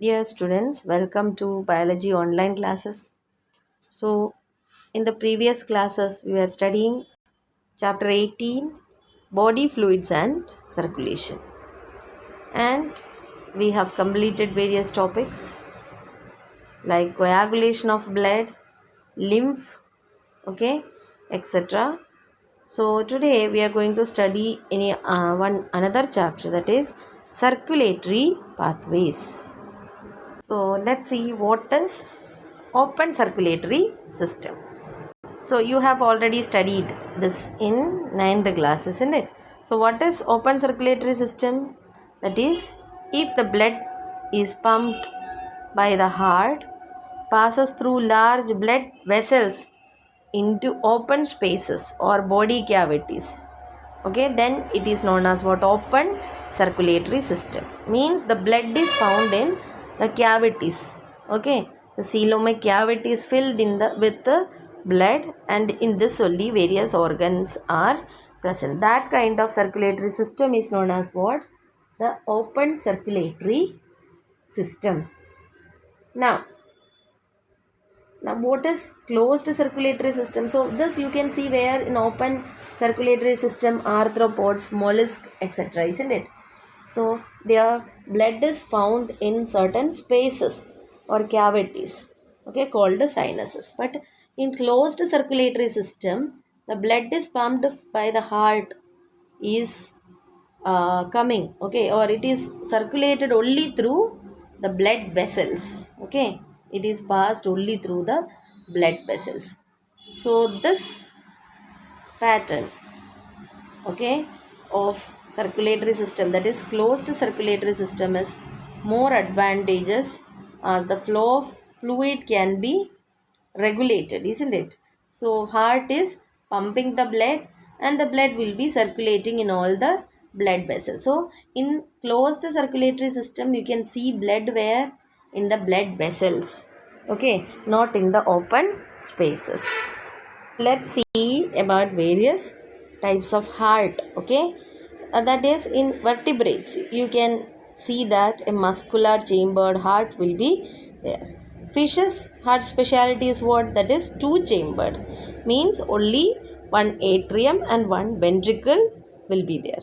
Dear students, welcome to biology online classes. So, in the previous classes, we were studying chapter 18 body fluids and circulation, and we have completed various topics like coagulation of blood, lymph, okay, etc. So, today we are going to study one another chapter, that is circulatory pathways. So, let's see what is open circulatory system. So you have already studied this in ninth class, isn't it? So what is open circulatory system? That is, if the blood is pumped by the heart, passes through large blood vessels into open spaces or body cavities, okay, then it is known as what? Open circulatory system. Means the blood is found in the cavities, okay, the coelomic cavity is filled with the blood, and in this only various organs are present. That kind of circulatory system is known as what? The open circulatory system. Now what is closed circulatory system? So this you can see where in open circulatory system arthropods, mollusks, etc., isn't it? So their blood is found in certain spaces or cavities, okay, called the sinuses. But in closed circulatory system, the blood is pumped by the heart is coming, okay, or it is circulated only through the blood vessels, okay, it is passed only through the blood vessels. So this pattern, okay, of circulatory system, that is closed circulatory system, is more advantageous as the flow of fluid can be regulated, isn't it? So heart is pumping the blood and the blood will be circulating in all the blood vessels. So in closed circulatory system you can see blood where? In the blood vessels, okay, not in the open spaces. Let's see about various types of heart, okay. That is, in vertebrates you can see that a muscular chambered heart will be there. Fishes heart speciality is what? That is two chambered, means only one atrium and one ventricle will be there,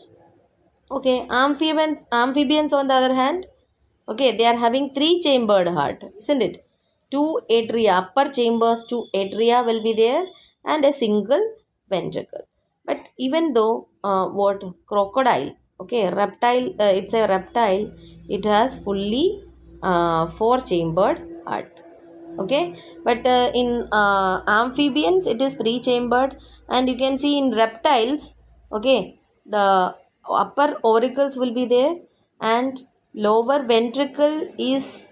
okay. Amphibians on the other hand, okay, they are having three chambered heart, isn't it? Two atria, upper chambers, two atria will be there, and a single ventricle. But even though what crocodile, okay, reptile, it's a reptile, it has fully four chambered heart, okay. But in amphibians it is three chambered, and you can see in reptiles, okay, the upper auricles will be there and lower ventricle is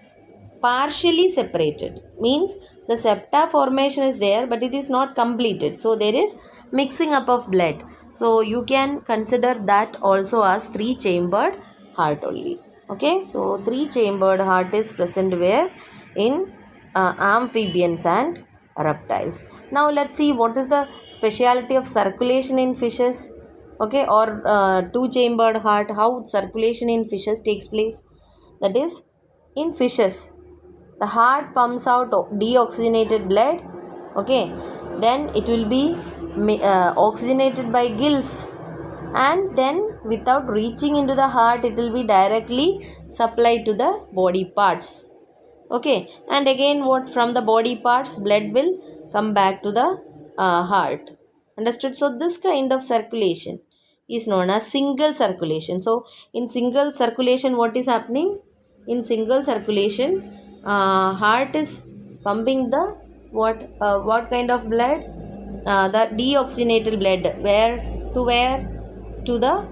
partially separated, means the septa formation is there but it is not completed, so there is mixing up of blood. So you can consider that also as three chambered heart only, okay. So three chambered heart is present where? In amphibians and reptiles. Now let's see what is the speciality of circulation in fishes, okay, or two chambered heart, how circulation in fishes takes place. That is, in fishes the heart pumps out deoxygenated blood, okay, then it will be oxygenated by gills, and then without reaching into the heart it will be directly supplied to the body parts, okay. And again what? From the body parts blood will come back to the heart, understood? So this kind of circulation is known as single circulation. So in single circulation what is happening? In single circulation heart is pumping the what kind of blood? The deoxygenated blood. Where? To where? To the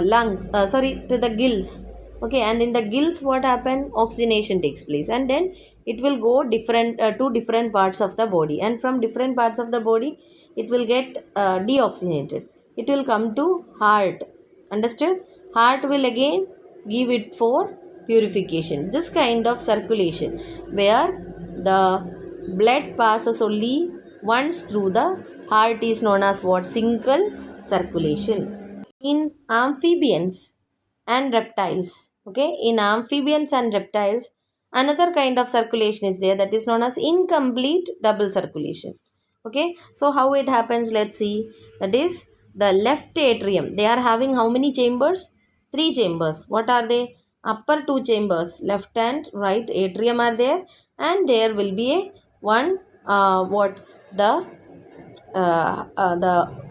lungs, to the gills, okay. And in the gills what happen? Oxygenation takes place, and then it will go different to different parts of the body, and from different parts of the body it will get deoxygenated, it will come to heart, understood? Heart will again give it for purification. This kind of circulation where the blood passes only once through the heart is known as what? Single circulation. In amphibians and reptiles, Okay, in amphibians and reptiles, another kind of circulation is there, that is known as incomplete double circulation. Okay, so how it happens, let's see. That is the left atrium. They are having how many chambers? Three chambers. What are they? Upper two chambers, left and right atrium are there, and there will be a one what the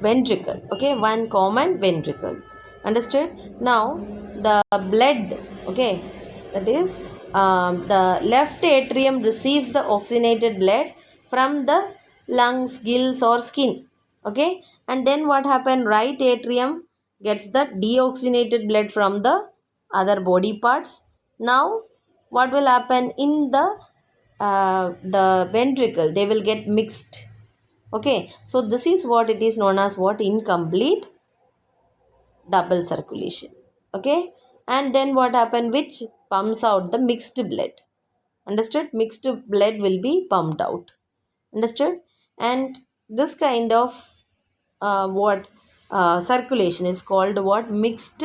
ventricle. Okay, one common ventricle. Understood? Now the blood, okay, that is the left atrium receives the oxygenated blood from the lungs, gills or skin. Okay, and then what happened, right atrium gets the deoxygenated blood from the other body parts. Now what will happen in the ventricle, they will get mixed. Okay, so this is what it is known as what, incomplete double circulation. Okay, and then what happened, which pumps out the mixed blood. Understood? Mixed blood will be pumped out. Understood? And this kind of what circulation is called what, mixed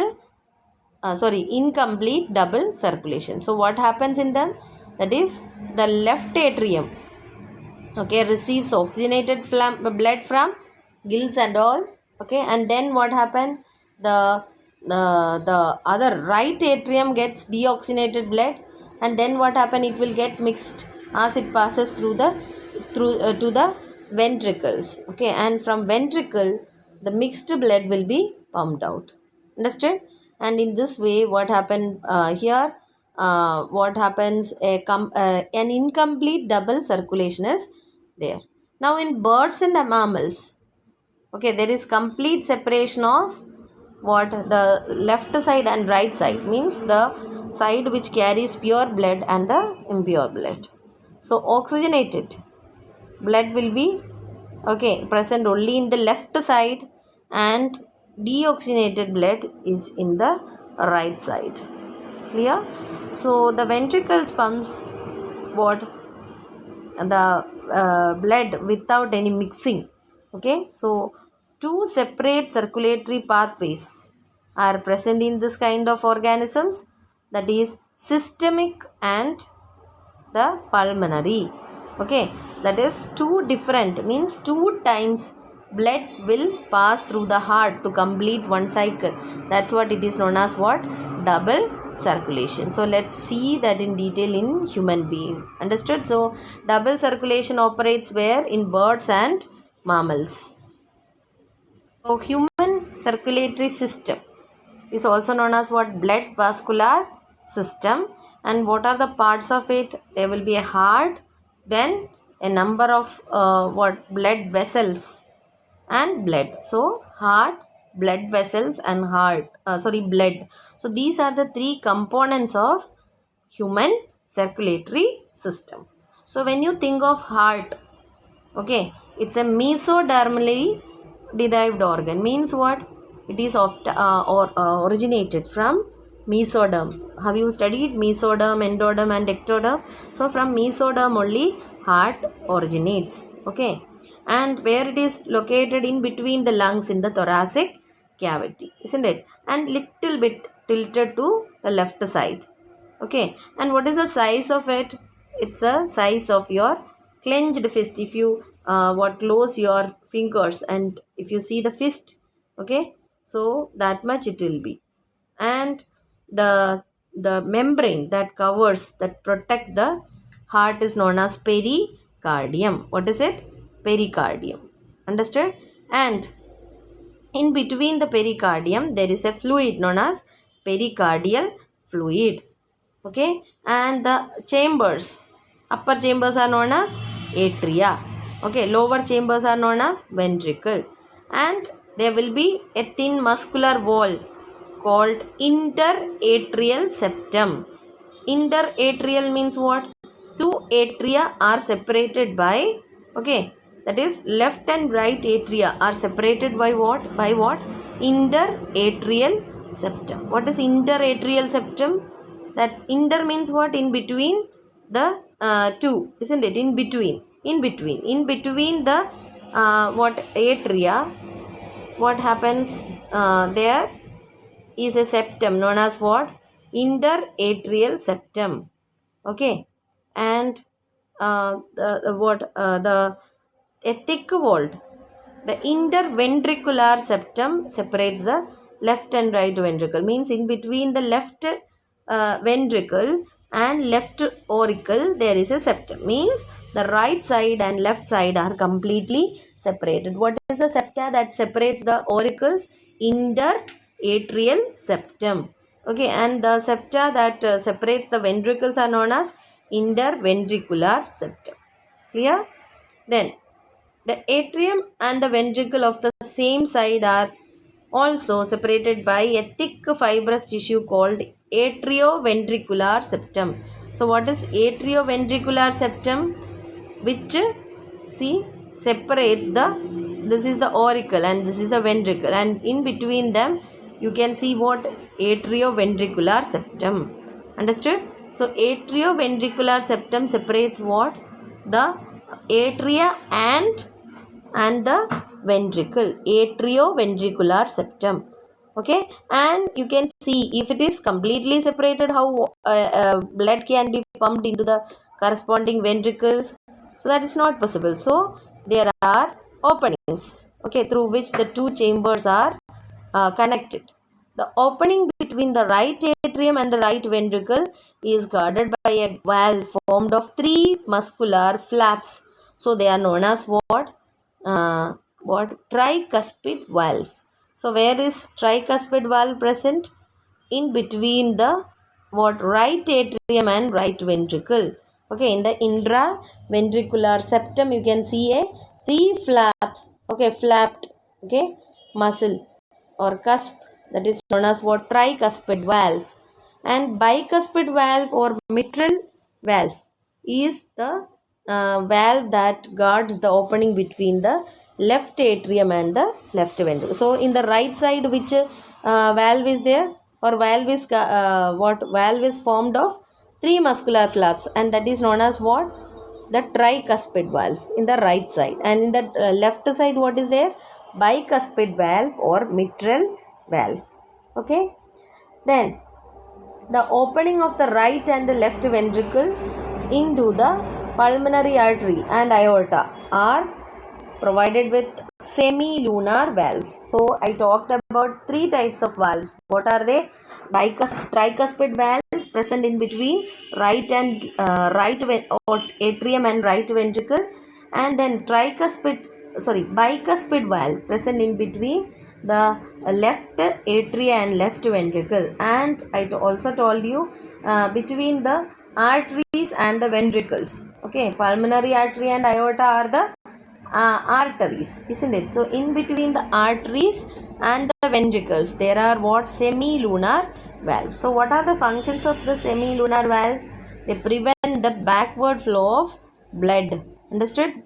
incomplete double circulation. So what happens in them, that is the left atrium, okay, receives oxygenated blood from gills and all. Okay, and then what happened, the other right atrium gets deoxygenated blood, and then what happened, it will get mixed as it passes through the to the ventricles. Okay, and from ventricle the mixed blood will be pumped out. Understood? And in this way what happened here, what happens, an incomplete double circulation is there. Now in birds and mammals, okay, there is complete separation of what, the left side and right side, means the side which carries pure blood and the impure blood. So oxygenated blood will be, okay, present only in the left side, and deoxygenated blood is in the right side. Clear? So the ventricles pumps what, the blood without any mixing. Okay, so two separate circulatory pathways are present in this kind of organisms, that is systemic and the pulmonary. Okay, that is two different, means two times blood will pass through the heart to complete one cycle. That's what it is known as what, double circulation. So let's see that in detail in human being. Understood? So double circulation operates where, in birds and mammals. So human circulatory system is also known as what, blood vascular system. And what are the parts of it? There will be a heart, then a number of what, blood vessels and blood. So heart, blood vessels and blood. So these are the three components of human circulatory system. So when you think of heart, okay, it's a mesodermally derived organ. Means what? It is originated from mesoderm. Have you studied mesoderm, endoderm and ectoderm? So from mesoderm only heart originates. Okay, and where it is located in between the lungs in the thoracic cavity, isn't it? And little bit tilted to the left side. Okay, and what is the size of it? It's the size of your clenched fist. If you close your fingers and if you see the fist, okay, so that much it will be. And the membrane that covers, that protect the heart is known as pericardium. What is it? Pericardium. Understood? And in between the pericardium there is a fluid known as pericardial fluid. Okay, and the chambers, upper chambers are known as atria. Okay, lower chambers are known as ventricle, and there will be a thin muscular wall called interatrial septum. Interatrial means what? Two atria are separated by, okay, that is left and right atria are separated by what? By what? Interatrial septum. What is interatrial septum? That's inter means what? In between the two, isn't it? In between the what, atria, what happens, there is a septum known as what? interatrial septum. Okay, and the a thick walled, the interventricular septum separates the left and right ventricle, means in between the left ventricle and left auricle there is a septum, means the right side and left side are completely separated. What is the septa that separates the auricles? Interatrial septum. Okay, and the septa that separates the ventricles are known as interventricular septum. Clear? Then the atrium and the ventricle of the same side are also separated by a thick fibrous tissue called atrioventricular septum. So what is atrioventricular septum? Which, see, separates this is the auricle and this is the ventricle, and in between them you can see what? Atrioventricular septum. Understood? So atrioventricular septum separates what? The atria and the ventricle. Atrioventricular septum. Okay, and you can see if it is completely separated, how blood can be pumped into the corresponding ventricles. So that is not possible. So there are openings, okay, through which the two chambers are connected. The opening between the right atrium and the right ventricle is guarded by a valve formed of three muscular flaps. So they are known as what? Tricuspid valve. So where is tricuspid valve present? In between the what? Right atrium and right ventricle. Okay, in the intraventricular septum you can see a three flaps. Okay, flapped. Okay, muscle or cusp, that is known as what? Tricuspid valve. And bicuspid valve or mitral valve is the valve that guards the opening between the left atrium and the left ventricle. So in the right side, which valve is there, or valve is what? Valve is formed of three muscular flaps, and that is known as what? The tricuspid valve in the right side. And in the left side, what is there? Bicuspid valve or mitral valve. Okay, then the opening of the right and the left ventricle into the pulmonary artery and aorta are provided with semilunar valves. So I talked about three types of valves. What are they? Tricuspid valve present in between right and atrium and right ventricle, and then bicuspid valve present in between the left atria and left ventricle. And I also told you between the arteries and the ventricles. Okay, pulmonary artery and aorta are the arteries, isn't it? So in between the arteries and the ventricles there are what? Semilunar valves. So what are the functions of the semilunar valves? They prevent the backward flow of blood. Understood?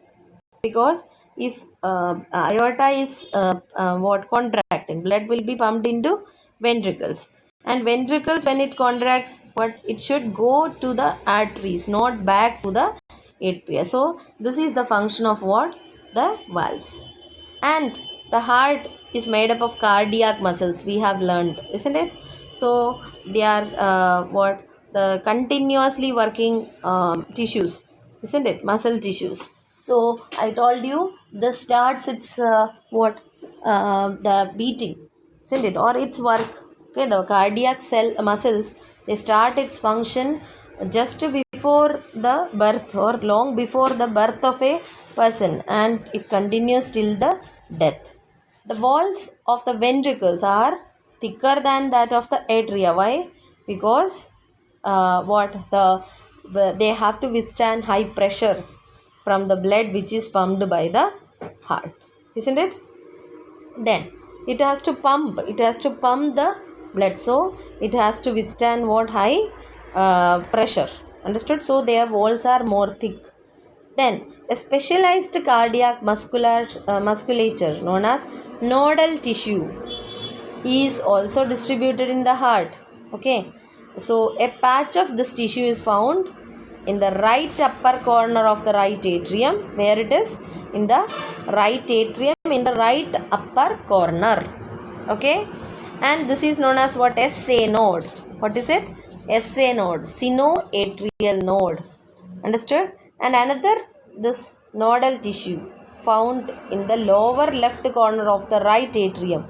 Because if aorta is contracting, blood will be pumped into ventricles, and ventricles, when it contracts, what? It should go to the arteries, not back to the atria. So this is the function of what? The valves. And the heart is made up of cardiac muscles, we have learned, isn't it? So they are the continuously working tissues, isn't it? Muscle tissues. So I told you this starts its the beating, isn't it, or its work. Okay, the cardiac muscles, they start its function just before the birth or long before the birth of a person, and it continues till the death. The walls of the ventricles are thicker than that of the atria. Why? Because they have to withstand high pressure from the blood which is pumped by the heart, isn't it? Then it has to pump the blood, so it has to withstand what? High pressure. Understood? So their walls are more thick. Then a specialized cardiac musculature known as nodal tissue is also distributed in the heart. Okay, so a patch of this tissue is found in the right upper corner of the right atrium. Where it is? In the right atrium, in the right upper corner. Okay, and this is known as what? SA node. What is it? SA node, sinoatrial node. Understood? And another, this nodal tissue found in the lower left corner of the right atrium,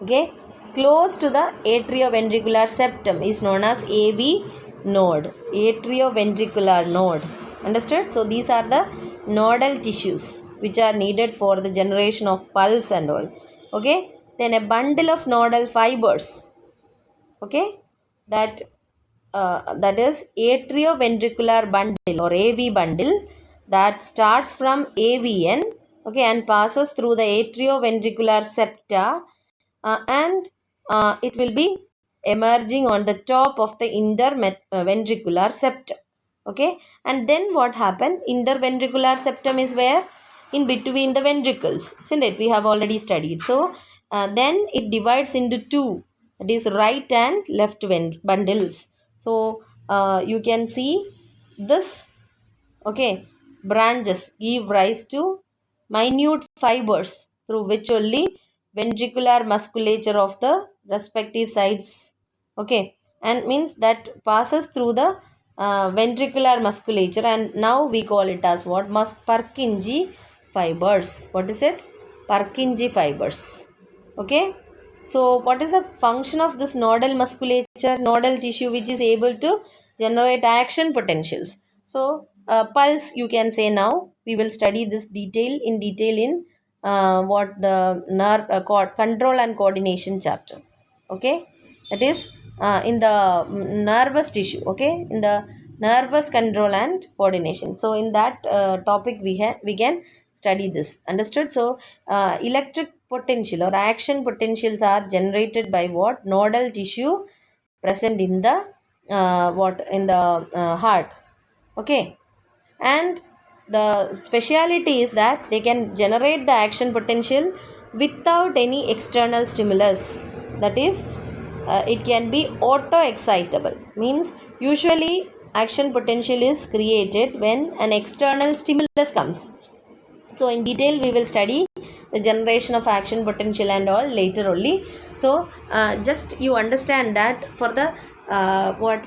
okay, close to the atrioventricular septum, is known as AV node, atrioventricular node. Understood? So these are the nodal tissues which are needed for the generation of pulse and all. Okay, then a bundle of nodal fibers, okay, that that is atrioventricular bundle or AV bundle, that starts from AVN, okay, and passes through the atrioventricular septa, and it will be emerging on the top of the interventricular septum, okay. And then what happened? Interventricular septum is where? In between the ventricles, isn't it? We have already studied. So then it divides into two, that is right and left bundles. So you can see this, okay, branches give rise to minute fibers through which only ventricular musculature of the respective sides, okay, and means that passes through the ventricular musculature, and now we call it as what? Purkinje fibers. What is it? Purkinje fibers, okay. So what is the function of this nodal musculature, nodal tissue, which is able to generate action potentials? So pulse, you can say. Now we will study this in detail in what the nerve control and coordination chapter, okay. That is in the nervous tissue, okay, in the nervous control and coordination. So in that topic we can study this. Understood? So electric potential or action potentials are generated by what? Nodal tissue present in the heart, okay. And the speciality is that they can generate the action potential without any external stimulus. That is, it can be auto excitable, means usually action potential is created when an external stimulus comes. So in detail we will study the generation of action potential and all later only. So just you understand that for the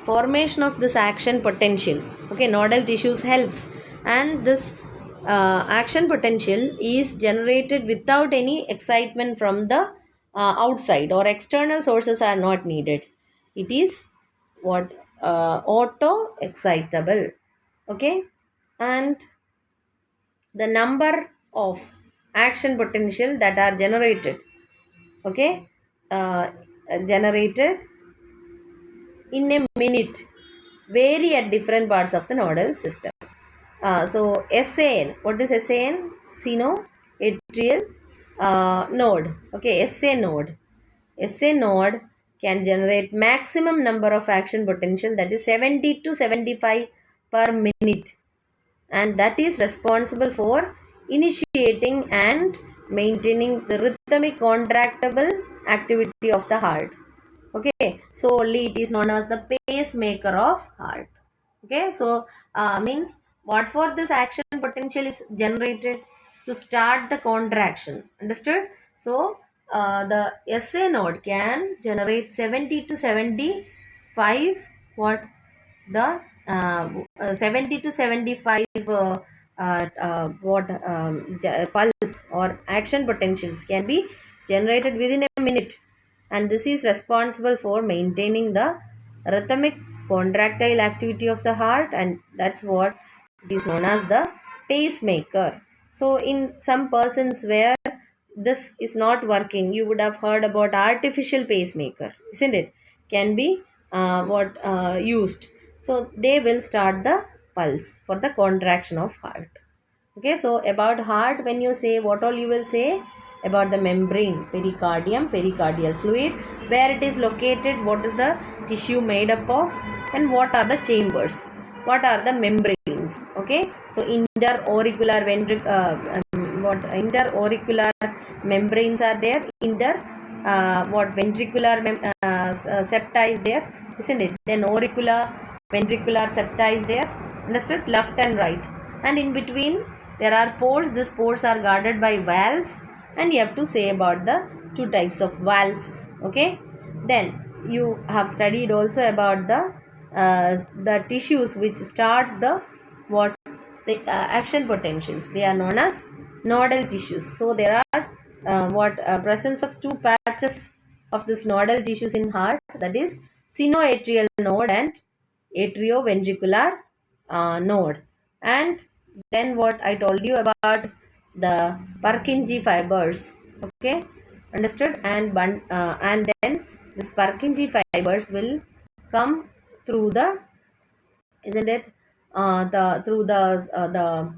formation of this action potential, okay, nodal tissues helps, and this action potential is generated without any excitement from the outside, or external sources are not needed. It is what? Auto excitable, okay. And the number of action potential that are generated, okay, generated in a minute vary at different parts of the nodal system. So SAN, what is SAN? Sinoatrial node, okay. SA node can generate maximum number of action potential, that is 70 to 75 per minute, and that is responsible for initiating and maintaining the rhythmic contractible activity of the heart, okay. So only it is known as the pacemaker of heart, okay. So means what for this action potential is generated? To start the contraction. Understood? So the SA node can generate 70 to 75 what? The 70 to 75 pulse or action potentials can be generated within a minute, and this is responsible for maintaining the rhythmic contractile activity of the heart, and that's what it is known as the pacemaker. So in some persons where this is not working, you would have heard about artificial pacemaker, isn't it? Can be used. So they will start the pulse for the contraction of heart, okay. So about heart, when you say, what all you will say? About the membrane, pericardium, pericardial fluid, where it is located, what is the tissue made up of, and what are the chambers, what are the membranes, okay. So interauricular interauricular membranes are there, ventricular septa is there, isn't it? Then auricular ventricular septa is there. Understood? Left and right, and in between there are pores. These pores are guarded by valves, and you have to say about the two types of valves, okay. Then you have studied also about the tissues which starts the what the action potentials. They are known as nodal tissues. So there are presence of two patches of this nodal tissues in heart, that is sinoatrial node and atrioventricular node. And then what I told you about the Purkinje fibers, okay, understood? And then this Purkinje fibers will come through the, isn't it, the through the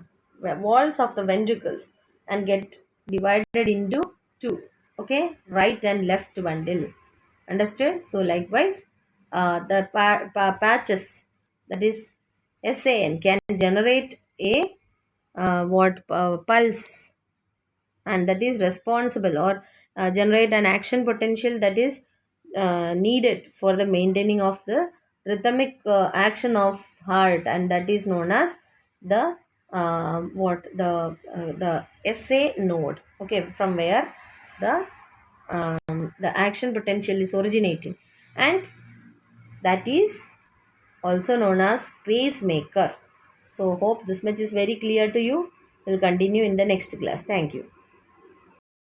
walls of the ventricles and get divided into two, okay, right and left bundle, understood? So likewise, the patches, that is SAN, can generate a pulse, and that is responsible, or generate an action potential that is needed for the maintaining of the rhythmic action of heart, and that is known as the the SA node, okay, from where the action potential is originating, and that is also known as pacemaker. So hope this much is very clear to you. We'll continue in the next class. Thank you.